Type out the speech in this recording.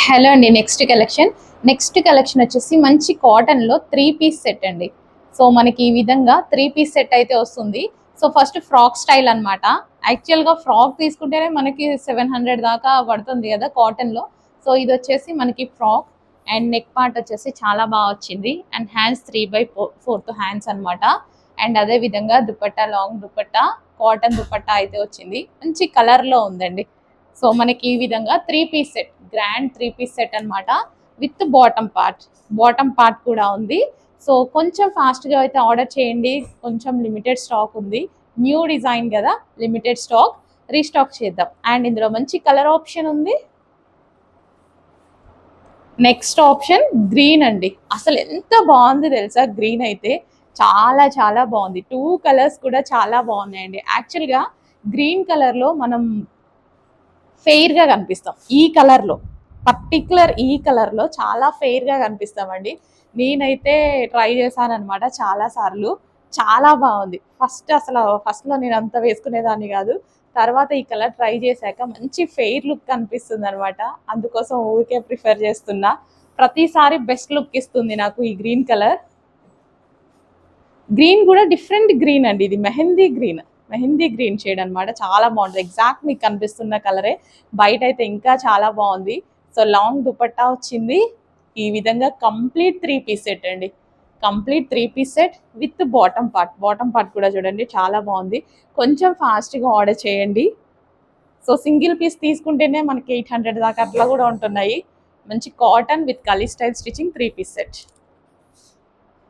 Hello అండి. Next collection వచ్చేసి మంచి కాటన్లో 3 పీస్ సెట్ అండి. సో మనకి ఈ విధంగా 3 పీస్ సెట్ అయితే వస్తుంది. సో ఫస్ట్ ఫ్రాక్ స్టైల్ అనమాట. యాక్చువల్గా ఫ్రాక్ తీసుకుంటేనే మనకి 700 దాకా పడుతుంది కదా కాటన్లో. సో ఇది వచ్చేసి మనకి ఫ్రాక్ అండ్ నెక్ పార్ట్ వచ్చేసి చాలా బాగా వచ్చింది అండ్ హ్యాండ్స్ 3/4 హ్యాండ్స్ అనమాట. అండ్ అదే విధంగా దుపట్టా, లాంగ్ దుపట్టా, కాటన్ దుపట్టా అయితే వచ్చింది. మంచి కలర్లో ఉందండి. సో మనకి ఈ విధంగా 3 piece set, grand 3 piece set అనమాట. విత్ బాటమ్ పార్ట్ కూడా ఉంది. సో కొంచెం ఫాస్ట్గా అయితే ఆర్డర్ చేయండి. కొంచెం లిమిటెడ్ స్టాక్ ఉంది. న్యూ డిజైన్ కదా, లిమిటెడ్ స్టాక్, రీస్టాక్ చేద్దాం. అండ్ ఇందులో మంచి కలర్ ఆప్షన్ ఉంది. నెక్స్ట్ ఆప్షన్ గ్రీన్ అండి. అసలు ఎంత బాగుంది తెలుసా, గ్రీన్ అయితే చాలా చాలా బాగుంది. 2 కలర్స్ కూడా చాలా బాగున్నాయండి. యాక్చువల్గా గ్రీన్ కలర్లో మనం ఫెయిర్గా కనిపిస్తాం. ఈ కలర్లో చాలా ఫెయిర్గా కనిపిస్తామండి. నేనైతే ట్రై చేశాను అనమాట చాలా సార్లు. చాలా బాగుంది. ఫస్ట్లో నేను అంత వేసుకునేదాన్ని కాదు. తర్వాత ఈ కలర్ ట్రై చేశాక మంచి ఫెయిర్ లుక్ కనిపిస్తుంది అనమాట. అందుకోసం ఊరికే ప్రిఫర్ చేస్తున్నా. ప్రతిసారి బెస్ట్ లుక్ ఇస్తుంది నాకు ఈ గ్రీన్ కలర్. గ్రీన్ కూడా డిఫరెంట్ గ్రీన్ అండి. ఇది మెహందీ గ్రీన్ షేడ్ అనమాట. చాలా బాగుంటుంది. ఎగ్జాక్ట్ మీకు కనిపిస్తున్న కలరే. బయట అయితే ఇంకా చాలా బాగుంది. సో లాంగ్ దుపట్టా వచ్చింది. ఈ విధంగా కంప్లీట్ 3 పీస్ సెట్ అండి. Complete 3 piece set with bottom part కూడా చూడండి చాలా బాగుంది. కొంచెం ఫాస్ట్గా ఆర్డర్ చేయండి. సో సింగిల్ పీస్ తీసుకుంటేనే మనకి 800 దాకా అట్లా కూడా ఉంటున్నాయి. మంచి కాటన్ విత్ కలీ స్టైల్ స్టిచ్చింగ్ 3 పీస్ సెట్.